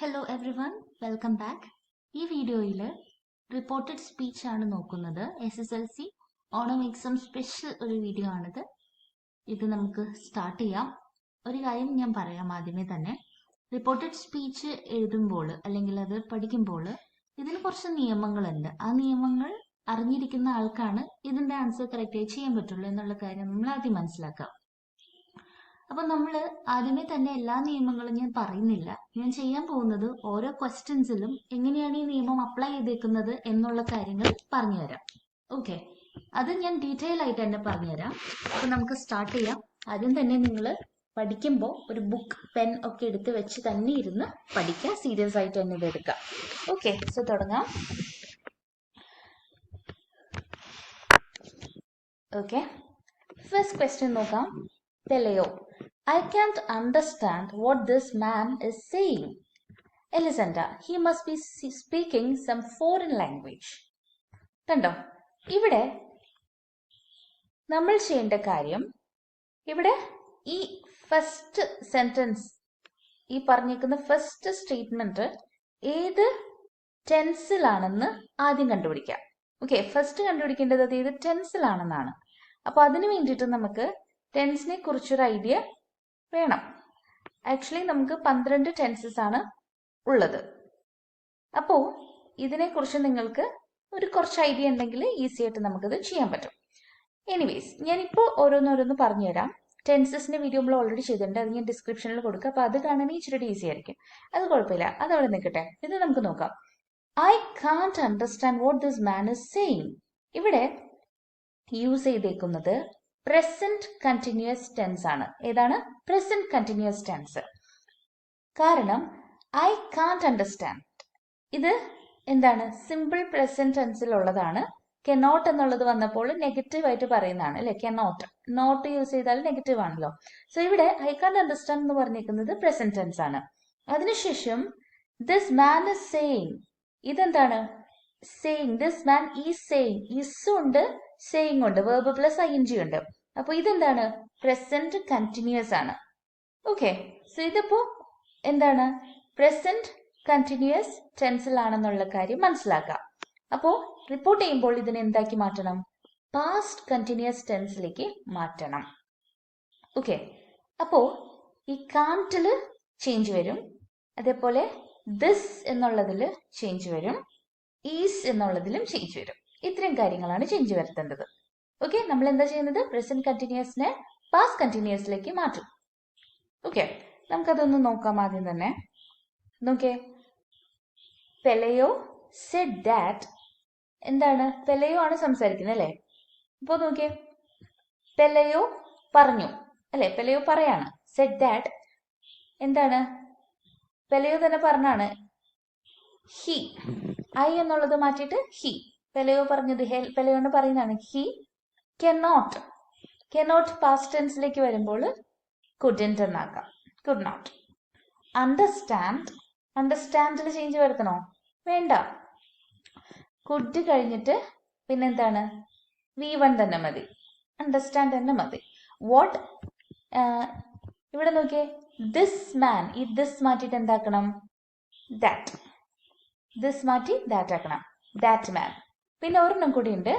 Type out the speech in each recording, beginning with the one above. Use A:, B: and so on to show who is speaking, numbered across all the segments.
A: Hello every one, welcome back. ഈ വീഡിയോയിൽ reported speech ആണ് നോക്കുന്നത്. SSLC ഓണം എക്സാം സ്പെഷ്യൽ ഒരു വീഡിയോ ആണിത്. ഇത് നമുക്ക് സ്റ്റാർട്ട് ചെയ്യാം. ഒരു കാര്യം ഞാൻ പറയാം ആദ്യമേ തന്നെ. റിപ്പോർട്ടഡ് സ്പീച്ച് എഴുതുമ്പോൾ അല്ലെങ്കിൽ അത് പഠിക്കുമ്പോൾ ഇതിന് കുറച്ച് നിയമങ്ങളുണ്ട്. ആ നിയമങ്ങൾ അറിഞ്ഞിരിക്കുന്ന ആൾക്കാണ് ഇതിന്റെ ആൻസർ കറക്റ്റായി ചെയ്യാൻ പറ്റുള്ളൂ എന്നുള്ള കാര്യം നമ്മൾ ആദ്യം മനസ്സിലാക്കാം. അപ്പൊ നമ്മൾ ആദ്യമേ തന്നെ എല്ലാ നിയമങ്ങളും ഞാൻ പറയുന്നില്ല. ഞാൻ ചെയ്യാൻ പോകുന്നത് ഓരോ ക്വസ്റ്റ്യൻസിലും എങ്ങനെയാണ് ഈ നിയമം അപ്ലൈ ചെയ്തേക്കുന്നത് എന്നുള്ള കാര്യങ്ങൾ പറഞ്ഞുതരാം. ഓക്കെ, അത് ഞാൻ ഡീറ്റെയിൽ ആയിട്ട് തന്നെ പറഞ്ഞുതരാം. അപ്പൊ നമുക്ക് സ്റ്റാർട്ട് ചെയ്യാം. ആദ്യം തന്നെ നിങ്ങൾ പഠിക്കുമ്പോൾ ഒരു ബുക്ക് പെൻ ഒക്കെ എടുത്ത് വെച്ച് തന്നെ ഇരുന്ന് പഠിക്കുക. സീരിയസ് ആയിട്ട് തന്നെ ഇത് എടുക്കാം. ഓക്കെ, സോ തുടങ്ങാം. ഓക്കെ, ഫസ്റ്റ് ക്വസ്റ്റ്യൻ നോക്കാം. Peleo, I can't understand what this man is saying. Elisenda, he must be speaking some foreign language. കണ്ടോ, ഇവിടെ നമ്മൾ ചെയ്യേണ്ട കാര്യം, ഇവിടെ ഈ ഫസ്റ്റ് സെന്റൻസ്, ഈ പറഞ്ഞിരിക്കുന്ന ഫസ്റ്റ് സ്റ്റേറ്റ്മെന്റ് ഏത് ടെൻസിലാണെന്ന് ആദ്യം കണ്ടുപിടിക്കാം. ഓക്കെ, ഫസ്റ്റ് കണ്ടുപിടിക്കേണ്ടത് അത് ഏത് ടെൻസിലാണെന്നാണ്. അപ്പൊ അതിന് വേണ്ടിയിട്ട് നമുക്ക് ടെൻസിനെ കുറിച്ചൊരു ഐഡിയ വേണം. ആക്ച്വലി നമുക്ക് 12 ടെൻസസ് ആണ് ഉള്ളത്. അപ്പോൾ ഇതിനെക്കുറിച്ച് നിങ്ങൾക്ക് ഒരു കുറച്ച് ഐഡിയ ഉണ്ടെങ്കിൽ ഈസി ആയിട്ട് നമുക്കത് ചെയ്യാൻ പറ്റും. എനിവേസ്, ഞാനിപ്പോൾ ഓരോന്നോരോന്ന് പറഞ്ഞുതരാം. ടെൻസസിന്റെ വീഡിയോ നമ്മൾ ഓൾറെഡി ചെയ്തിട്ടുണ്ട്, അത് ഞാൻ ഡിസ്ക്രിപ്ഷനിൽ കൊടുക്കുക. അപ്പൊ അത് കാണാൻ ഇച്ചിരി ഈസി ആയിരിക്കും. അത് കുഴപ്പമില്ല, അത് അവിടെ നിൽക്കട്ടെ. ഇത് നമുക്ക് നോക്കാം. I can't understand what this man is saying. ഇവിടെ യൂസ് ചെയ്തേക്കുന്നത് പ്രസന്റ് കണ്ടിന്യൂസ് ടെൻസ് ആണ്. ഏതാണ്? Present continuous tense. കാരണം ഐ കാൺട്ട് അണ്ടർസ്റ്റാൻഡ് ഇത് എന്താണ്? Simple present ടെൻസിലുള്ളതാണ്. കെനോട്ട് എന്നുള്ളത് വന്നപ്പോൾ നെഗറ്റീവ് ആയിട്ട് പറയുന്നതാണ് അല്ലെ? കെനോട്ട്, നോട്ട് യൂസ് ചെയ്താൽ നെഗറ്റീവ് ആണല്ലോ. സോ ഇവിടെ ഐ കാൺട്ട് അണ്ടർസ്റ്റാൻഡ് എന്ന് പറഞ്ഞിരിക്കുന്നത് പ്രസന്റ് ടെൻസ് ആണ്. അതിനുശേഷം ദിസ് മാൻ ഇസ് സേയിങ്, ഇതെന്താണ്? Saying, this man is saying. Is ഉണ്ട്, സേയിങ് ഉണ്ട്, വെർബ് പ്ലസ് ING ഉണ്ട്. അപ്പൊ ഇതെന്താണ്? പ്രസന്റ് കണ്ടിന്യൂസ് ആണ്. ഓക്കെ, സോ ഇതിപ്പോ എന്താണ്? പ്രസന്റ് കണ്ടിന്യൂസ് ടെൻസിലാണെന്നുള്ള കാര്യം മനസ്സിലാക്കാം. അപ്പോ റിപ്പോർട്ട് ചെയ്യുമ്പോൾ ഇതിനെ എന്താക്കി മാറ്റണം? പാസ്റ്റ് കണ്ടിന്യൂസ് ടെൻസിലേക്ക് മാറ്റണം. ഓക്കെ, അപ്പോ ഈ കാൺട്ടില് ചേഞ്ച് വരും, അതേപോലെ ദിസ് എന്നുള്ളതില് ചേഞ്ച് വരും, ഈസ് എന്നുള്ളതിലും ചേഞ്ച് വരും. ഇത്രയും കാര്യങ്ങളാണ് ചേഞ്ച് വരുത്തേണ്ടത്. ഓക്കെ, നമ്മൾ എന്താ ചെയ്യുന്നത്? പ്രസന്റ് കണ്ടിന്യൂസിനെ പാസ്റ്റ് കണ്ടിന്യൂസിലേക്ക് മാറ്റും. ഓക്കെ, നമുക്കതൊന്ന് നോക്കാം. ആദ്യം തന്നെ നോക്കേ, പെലയോ സെഡ് ദാറ്റ്. എന്താണ്? പെലയോ ആണ് സംസാരിക്കുന്നത് അല്ലെ? ഇപ്പൊ നോക്കിയേ, പെലയോ പറഞ്ഞു അല്ലെ? പെലയോ പറയാണ്. സെഡ് ദാറ്റ് എന്താണ്? പെലയോ തന്നെ പറഞ്ഞാണ്. ഹി, ഐ എന്നുള്ളത് മാറ്റിയിട്ട് ഹി. പെലയോ പറഞ്ഞത്, പെലയോന്ന് പറയുന്നതാണ്. ഹി കെനോട്ട്, കെനോട്ട് പാസ്റ്റ് ടെൻസിലേക്ക് വരുമ്പോൾ കുഡന്റ് എന്നാക്കാം. Could not. അണ്ടർസ്റ്റാൻഡ്, അണ്ടർസ്റ്റാൻഡിൽ ചേഞ്ച് വരുത്തണോ? വേണ്ട. കുഡ് കഴിഞ്ഞിട്ട് പിന്നെന്താണ്? V1 തന്നെ മതി, അണ്ടർസ്റ്റാൻഡ് തന്നെ മതി. വാട്ട്, ഇവിടെ നോക്കിയേ, ദിസ് മാൻ, ഈ ദിസ് മാറ്റിയിട്ട് എന്താക്കണം? ദാറ്റ്. ദിസ് മാറ്റി ദാറ്റ് ആക്കണം, ദാറ്റ് മാൻ. പിന്നെ ഒരെണ്ണം കൂടി ഉണ്ട്,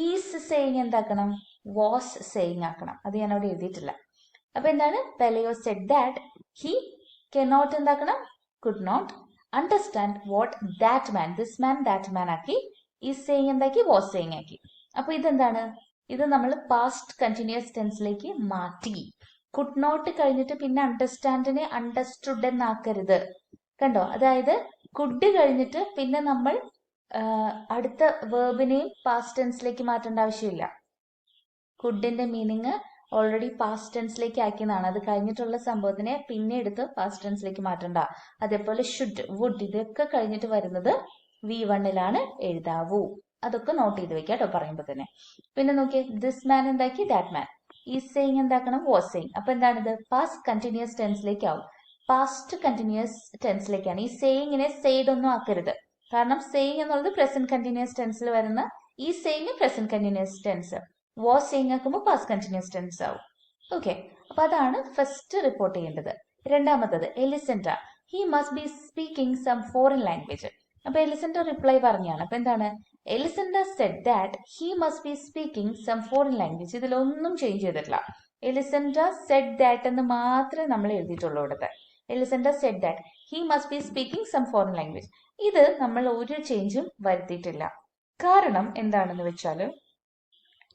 A: ഈസ് സേയിങ് എന്താക്കണം? വാസ് സേയിങ് ആക്കണം. അത് ഞാൻ അവിടെ എഴുതിയിട്ടില്ല. അപ്പൊ എന്താണ്? Pelayo said that he cannot എന്താക്കണം? Could not understand what that man, this man that man ആക്കി. ഈസ് സേയിങ് എന്താക്കി? വാസ് സേയിങ് ആക്കി. അപ്പൊ ഇതെന്താണ്? ഇത് നമ്മൾ പാസ്റ്റ് കണ്ടിന്യൂസ് ടെൻസിലേക്ക് മാറ്റി. കുഡ് നോട്ട് കഴിഞ്ഞിട്ട് പിന്നെ അണ്ടർസ്റ്റാൻഡിനെ അണ്ടർസ്റ്റുഡ് എന്നാക്കരുത്. കണ്ടോ? അതായത് കുഡ് കഴിഞ്ഞിട്ട് പിന്നെ നമ്മൾ അടുത്ത വേർബിനെയും പാസ്റ്റ് ടെൻസിലേക്ക് മാറ്റേണ്ട ആവശ്യമില്ല. കുഡിന്റെ മീനിങ് ഓൾറെഡി പാസ്റ്റ് ടെൻസിലേക്ക് ആക്കിയതാണ്. അത് കഴിഞ്ഞിട്ടുള്ള സംഭവത്തിനെ പിന്നെ എടുത്ത് പാസ്റ്റ് ടെൻസിലേക്ക് മാറ്റണ്ട. അതേപോലെ ഷുഡ്, വുഡ്, ഇതൊക്കെ കഴിഞ്ഞിട്ട് വരുന്നത് V1 എഴുതാവൂ. അതൊക്കെ നോട്ട് ചെയ്ത് വെക്കാം കേട്ടോ പറയുമ്പോ തന്നെ. പിന്നെ നോക്കിയേ, ദിസ് മാൻ എന്താക്കി? That man. ഈ സെയിങ് എന്താക്കണം? Was saying. അപ്പൊ എന്താണിത്? പാസ്റ്റ് കണ്ടിന്യൂസ് ടെൻസിലേക്ക് ആവും. പാസ്റ്റ് കണ്ടിന്യൂസ് ടെൻസിലേക്കാണ്. ഈ സെയിങ്ങിനെ സെയ്ഡ് ഒന്നും ആക്കരുത്. കാരണം സെയിങ് എന്നുള്ളത് പ്രസന്റ് കണ്ടിന്യൂസ് ടെൻസിൽ വരുന്ന, ഈ saying present continuous tense. Was saying ആക്കുമ്പോൾ പാസ്റ്റ് കണ്ടിന്യൂസ് ടെൻസ് ആവും. ഓക്കെ, അപ്പൊ അതാണ് ഫസ്റ്റ് റിപ്പോർട്ട് ചെയ്യേണ്ടത്. രണ്ടാമത്തത് എലിസെൻഡ്ര. he must be speaking some foreign language. അപ്പൊ എലിസണ്ട റിപ്ലൈ പറഞ്ഞാണ്. അപ്പൊ എന്താണ്? Elisenda said that he must be speaking some foreign language. ഇതിലൊന്നും ചേഞ്ച് ചെയ്തിട്ടില്ല. എലിസണ്ട സെഡ് ദാറ്റ് എന്ന് മാത്രമേ നമ്മൾ എഴുതിയിട്ടുള്ളൂ ഇവിടുത്തെ. Elisenda said that he must be speaking some foreign language. ഇത് നമ്മൾ ഒരു ചേഞ്ചും വരുത്തിയിട്ടില്ല. കാരണം എന്താണെന്ന് വെച്ചാൽ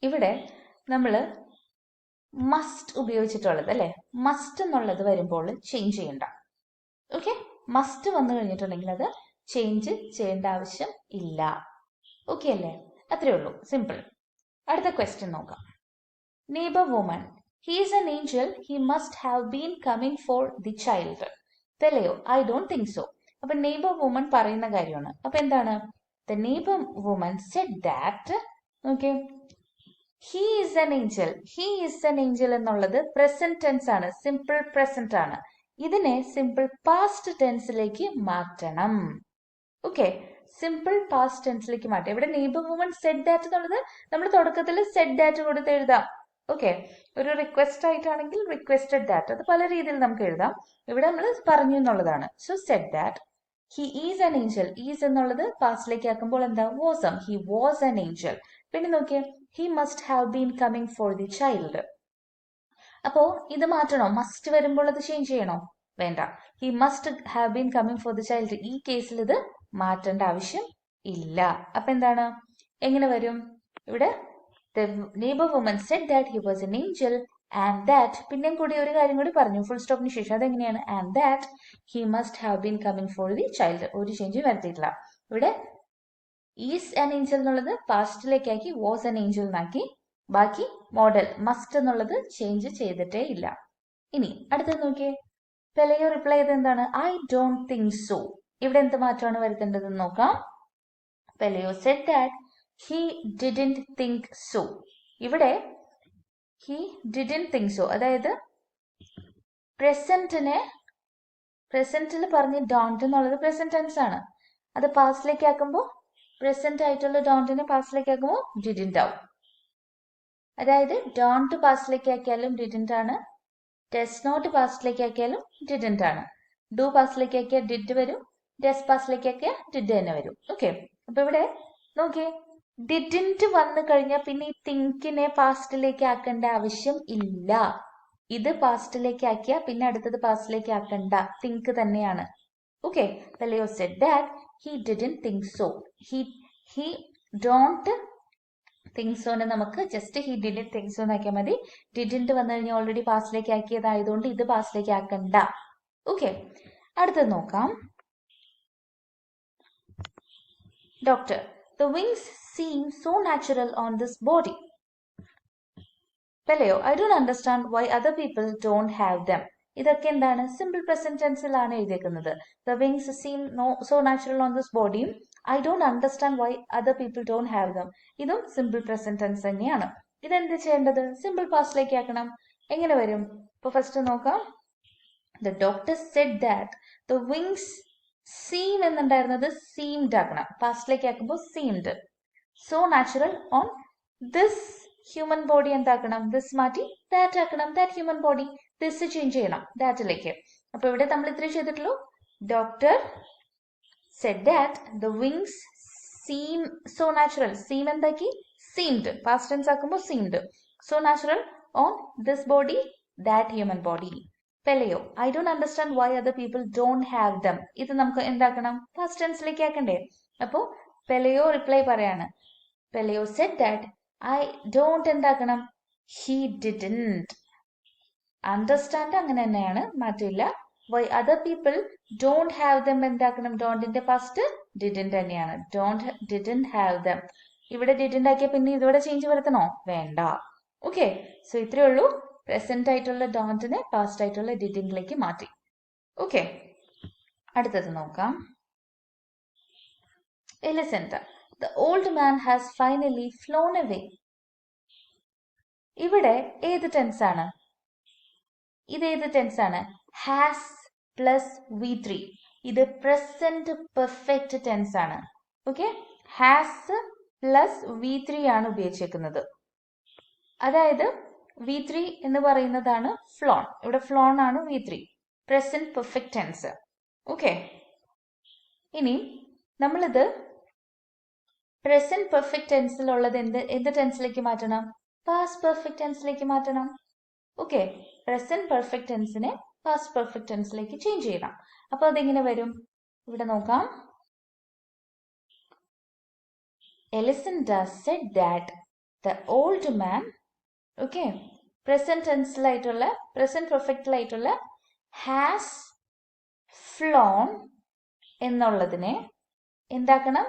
A: ഇവിടെ നമ്മൾ മസ്റ്റ് ഉപയോഗിച്ചിട്ടുള്ളത് അല്ലെ, മസ്റ്റ് എന്നുള്ളത് വരുമ്പോൾ ചേഞ്ച് ചെയ്യണ്ട. ഓക്കെ, മസ്റ്റ് വന്നു കഴിഞ്ഞിട്ടുണ്ടെങ്കിൽ അത് ചേഞ്ച് ചെയ്യേണ്ട ആവശ്യം ഇല്ല. ഓക്കെ അല്ലേ? അത്രേ ഉള്ളൂ, സിമ്പിൾ. അടുത്ത ക്വസ്റ്റ്യൻ നോക്കാം. Neighbour woman, he is an angel, he must have been coming for the child. Pelayo, I don't think so. അപ്പൊ നെയ്ബർ വുമൻ പറയുന്ന കാര്യമാണ്. അപ്പൊ എന്താണ്? The neighbour woman said that, okay, he is an angel. He is an angel എന്നുള്ളത് present tense ആണ്, simple present ആണ്. ഇതിനെ simple past ടെൻസിലേക്ക് മാറ്റണം. ഓക്കെ, സിമ്പിൾ പാസ്റ്റ് ടെൻസിലേക്ക് മാറ്റാം. ഇവിടെ നെയ്ബർ വുമൻ സെഡ് ദാറ്റ് എന്നുള്ളത് നമ്മൾ തുടക്കത്തിൽ സെഡ് ദാറ്റ് കൊടുത്ത് എഴുതാം. ഓക്കെ, ഒരു റിക്വസ്റ്റ് ആയിട്ടാണെങ്കിൽ റിക്വസ്റ്റഡ് ദാറ്റ്, അത് പല രീതിയിൽ നമുക്ക് എഴുതാം. ഇവിടെ നമ്മൾ പറഞ്ഞു എന്നുള്ളതാണ്. So Z that he is an Angel. Is എന്നുള്ളത് പാസ്റ്റിലേക്ക് ആക്കുമ്പോൾ എന്താ? വാസം. He was an Angel. പിന്നെ നോക്കിയേ, he must have been coming for the child. അപ്പോ ഇത് മാറ്റണോ? മസ്റ്റ് വരുമ്പോൾ അത് ചേഞ്ച് ചെയ്യണോ? വേണ്ട. He must have been coming for the child. ഈ കേസിൽ ഇത് മാറ്റേണ്ട ആവശ്യം ഇല്ല. അപ്പൊ എന്താണ്? എങ്ങനെ വരും? ഇവിടെ the neighbor woman said that he was an angel and that, പിന്നെയും കൂടി ഒരു കാര്യം കൂടി പറഞ്ഞു ഫുൾ സ്റ്റോപ്പിന് ശേഷം. അതെങ്ങനെയാണ്? and that he must have been coming for the child. ഒരു ചേഞ്ച് വരുത്തിയിട്ടില്ല. ഇവിടെ ഈസ് an angel എന്നുള്ളത് പാസ്റ്റിലേക്ക് ആക്കി was an angel എന്നാക്കി. ബാക്കി മോഡൽ മസ്റ്റ് എന്നുള്ളത് ചേഞ്ച് ചെയ്തിട്ടേ ഇല്ല. ഇനി അടുത്തത് നോക്കിയേ, പെലയോ റിപ്ലൈ ചെയ്ത് എന്താണ്? I don't think so. ഇവിടെ എന്ത് മാറ്റമാണ് വരുത്തേണ്ടതെന്ന് നോക്കാം. Pelayo said that he didn't think so. ഇവിടെ he didn't think so, അതായത് പ്രസന്റിൽ പറഞ്ഞ ഡോണ്ട് എന്നുള്ളത് പ്രസന്റ് ടെൻസ് ആണ്. അത് പാസ്റ്റിലേക്ക് ആക്കുമ്പോൾ പ്രസന്റ് ആയിട്ടുള്ള ഡോണ്ടിനെ പാസ്റ്റിലേക്ക് ആക്കുമ്പോൾ ഡിഡിന്റ് ആവും. അതായത് ഡോണ്ട് പാസ്റ്റിലേക്ക് ആക്കിയാലും ഡിഡിന്റ് ആണ്, ഡസ് നോട്ട് പാസ്റ്റിലേക്ക് ആക്കിയാലും ഡിഡിന്റ് ആണ്. ഡു പാസ്റ്റിലേക്ക് ആക്കിയാൽ ഡിഡ് വരും, ഡസ് പാസ്റ്റിലേക്ക് ആക്കിയാൽ ഡിഡ് തന്നെ വരും. ഓക്കെ, അപ്പൊ ഇവിടെ നോക്കിയേ, ഡിഡിന്റ് വന്നു കഴിഞ്ഞാൽ പിന്നെ ഈ തിങ്കിനെ പാസ്റ്റിലേക്ക് ആക്കേണ്ട ആവശ്യം ഇല്ല. ഇത് പാസ്റ്റിലേക്ക് ആക്കിയാൽ പിന്നെ അടുത്തത് പാസ്റ്റിലേക്ക് ആക്കണ്ട, തിങ്ക് തന്നെയാണ്. Okay, Pelayo said that he didn't think so. He don't think സോനെ നമുക്ക് just he didn't think so എന്നാക്കിയാൽ മതി. ഡിഡന്റ് വന്നു കഴിഞ്ഞാൽ ഓൾറെഡി പാസ്റ്റിലേക്ക് ആക്കിയതായതുകൊണ്ട് ഇത് പാസ്റ്റിലേക്ക് ആക്കണ്ട. ഓക്കെ, അടുത്തത് നോക്കാം. Doctor, the wings seem so natural on this body. Peleo, I don't understand why other people don't have them. ഇതൊക്കെ എന്താണ്? സിമ്പിൾ പ്രസന്റ് ടെൻസിലാണ് എഴുതിയിരിക്കുന്നത്. The wings seem so natural on this body. I don't understand why other people don't have them. ഇതും simple present tense തന്നെയാണ്. ഇതെന്ത് ചെയ്യേണ്ടത്? Simple പാസ്റ്റിലേക്ക് ആക്കണം. എങ്ങനെ വരും? ഇപ്പൊ ഫസ്റ്റ് നോക്കാം. The doctor said that the wings seem എന്നുണ്ടായിരുന്നത് സീംഡ് ആക്കണം. പാസ്റ്റിലേക്ക് ആക്കുമ്പോൾ seemed. So natural on this human body എന്താക്കണം? ദിസ് മാറ്റി ദാറ്റ് ആക്കണം. That human body, this change ചെയ്യണം ദാറ്റിലേക്ക്. അപ്പൊ ഇവിടെ നമ്മൾ ഇത്രേ ചെയ്തിട്ടുള്ളൂ. Doctor said that the wings seem so natural. Seem എന്താക്കി? സീംഡ്. പാസ്റ്റ് ടെൻസ് ആക്കുമ്പോൾ seemed. So natural on this body, that human body. Pelayo, I don't understand why other people don't have them. ഇത് നമുക്ക് എന്താക്കണം? Past ടെൻസിലേക്ക് ആക്കണ്ടേ? അപ്പോ Pelayo reply പറയാണ്. Pelayo said that I don't എന്താക്കണം? He didn't. Understand അങ്ങനെ തന്നെയാണ്, മാറ്റില്ല. Why other people don't have them എന്താക്കണം? ഡോണ്ടിന്റെ പാസ്റ്റ് ഡിഡന്റ് തന്നെയാണ്. Didn't have them. ഇവിടെ ഡിഡന്റ് ആക്കിയ പിന്നെ ഇതിവിടെ ചേഞ്ച് വരുത്തണോ? വേണ്ട. ഓക്കെ, സോ ഇത്രയേ ഉള്ളൂ. പ്രസന്റ് ആയിട്ടുള്ള ഡോണ്ടിനെ പാസ്റ്റ് ആയിട്ടുള്ള ഡിഡിംഗിലേക്ക് മാറ്റി. ഓക്കെ, അടുത്തത് നോക്കാം. എലിസെന്റ, the old man has finally flown away. ഇവിടെ ഏത് ടെൻസ് ആണ്? ഇത് ഏത് ടെൻസ് ആണ്? Has plus V3. ഇത് പ്രസന്റ് പെർഫെക്റ്റ് ടെൻസ് ആണ്. ഓക്കെ, ഹാസ് പ്ലസ് V3 ആണ് ഉപയോഗിച്ചേക്കുന്നത്. അതായത് V3 എന്ന് പറയുന്നതാണ് ഫ്ലോൺ. ഇവിടെ ഫ്ലോൺ ആണ് V3, present perfect tense. Okay, ഇനി നമ്മളിത് പ്രസന്റ് പെർഫെക്റ്റ് ടെൻസിലുള്ളത് എന്ത് ടെൻസിലേക്ക് മാറ്റണം? പാസ്റ്റ് പെർഫെക്റ്റ് ടെൻസിലേക്ക് മാറ്റണം. ഓക്കെ, പ്രസന്റ് പെർഫെക്റ്റ് ടെൻസിനെ പാസ്റ്റ് പെർഫെക്റ്റ് ടെൻസിലേക്ക് ചേഞ്ച് ചെയ്യണം. അപ്പൊ അതെങ്ങനെ വരും? ഇവിടെ നോക്കാം. Elisenda said that the old man, okay, present ടെൻസിലായിട്ടുള്ള പ്രസന്റ് പെർഫെക്റ്റിലായിട്ടുള്ള ഹാസ് ഫ്ലോൺ എന്നുള്ളതിനെ എന്താക്കണം?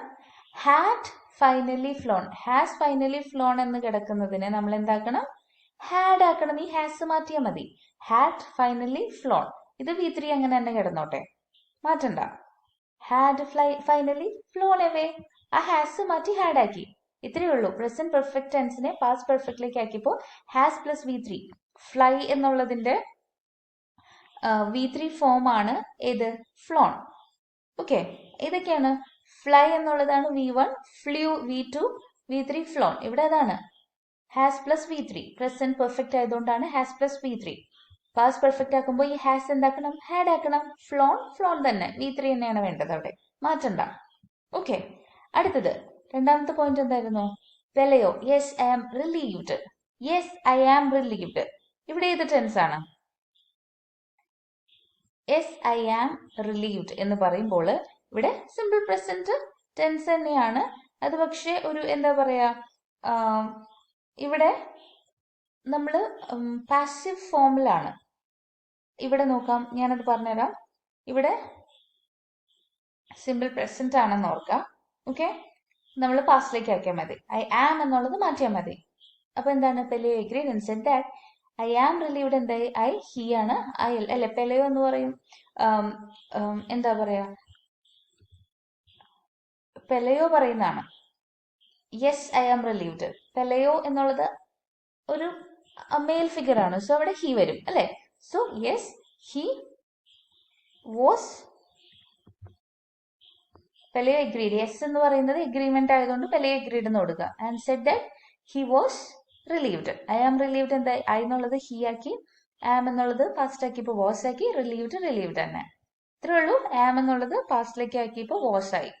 A: Had finally flown. Has finally flown എന്ന് കിടക്കുന്നതിനെ നമ്മൾ എന്താക്കണം? ഹാഡ് ആക്കണം. ഈ ഹാസ് മാറ്റിയാൽ മതി. Had finally flown. ഇത് V3 അങ്ങനെ തന്നെ കിടന്നോട്ടെ, മാറ്റണ്ട. Had finally flown away. ആ ഹാസ് മാറ്റി ഹാഡ് ആക്കി. ഇത്രയേ ഉള്ളൂ. പ്രസന്റ് പെർഫെക്റ്റ് ടെൻസിനെ പാസ്റ്റ് പെർഫെക്റ്റിലേക്ക് ആക്കിയപ്പോൾ ഹാസ് പ്ലസ് V3. ഫ്ലൈ എന്നുള്ളതിന്റെ V3 ഫോം ആണ് ഏത്? ഫ്ലോൺ. ഓക്കെ, ഇതൊക്കെയാണ്. ഫ്ലൈ എന്നുള്ളതാണ് V1, flu V2, V3 flown. ഇവിടെ അതാണ് has plus V3. Present perfect ആയതുകൊണ്ടാണ് has plus V3. Past perfect ആക്കുമ്പോൾ ഈ ഹാസ് എന്താക്കണം? ഹാഡ് ആക്കണം. ഫ്ലോൺ ഫ്ലോൺ തന്നെ. V3 തന്നെയാണ് വേണ്ടത്, അവിടെ മാറ്റണ്ട. ഓക്കെ, അടുത്തത് രണ്ടാമത്തെ പോയിന്റ് എന്തായിരുന്നു? Pelayo. Yes I am relieved. Yes I am relieved. ഇവിടെ ഏത് ടെൻസ് ആണ്? യെസ് ഐ ആം റിലീവ്ഡ് എന്ന് പറയുമ്പോൾ ഇവിടെ സിമ്പിൾ പ്രസന്റ് ടെൻസ് തന്നെയാണ്. അത് പക്ഷേ ഒരു എന്താ പറയാ, ഇവിടെ നമ്മൾ പാസീവ് ഫോമിലാണ്. ഇവിടെ നോക്കാം, ഞാനത് പറഞ്ഞുതരാം. ഇവിടെ സിമ്പിൾ പ്രസന്റ് ആണെന്ന് ഓർക്കാം. ഓക്കെ, നമ്മൾ പാസ്റ്റിലേക്ക് ആക്കിയാൽ മതി. ഐ ആം എന്നുള്ളത് മാറ്റിയാൽ മതി. അപ്പൊ എന്താണ്? Pelayo agreed and said that I am relieved. എന്തായി? ഐ ഹി ആണ്. ഐ അല്ലെ പെലയോ എന്ന് പറയും. എന്താ പറയാ, പെലയോ പറയുന്നതാണ്. Yes I am relieved. Pelayo എന്നുള്ളത് ഒരു മെയിൽ ഫിഗർ ആണ്. സോ അവിടെ ഹി വരും അല്ലെ. So yes he was. Pelayo agreed. Yes എന്ന് പറയുന്നത് എഗ്രിമെന്റ് ആയതുകൊണ്ട് പെലയോ എഗ്രീഡ് എന്ന് കൊടുക്കുക. And said that he was relieved. I am relieved. എന്തായി? ഐ എന്നുള്ളത് ഹി ആക്കി, ആം എന്നുള്ളത് പാസ്റ്റ് ആക്കിയപ്പോൾ വാസ് ആക്കി, റിലീവ്ഡ് റിലീവ്ഡ് തന്നെ. ഇത്രേ ഉള്ളൂ. ആം എന്നുള്ളത് പാസ്റ്റിലേക്ക് ആക്കിയപ്പോൾ വാസ് ആയി.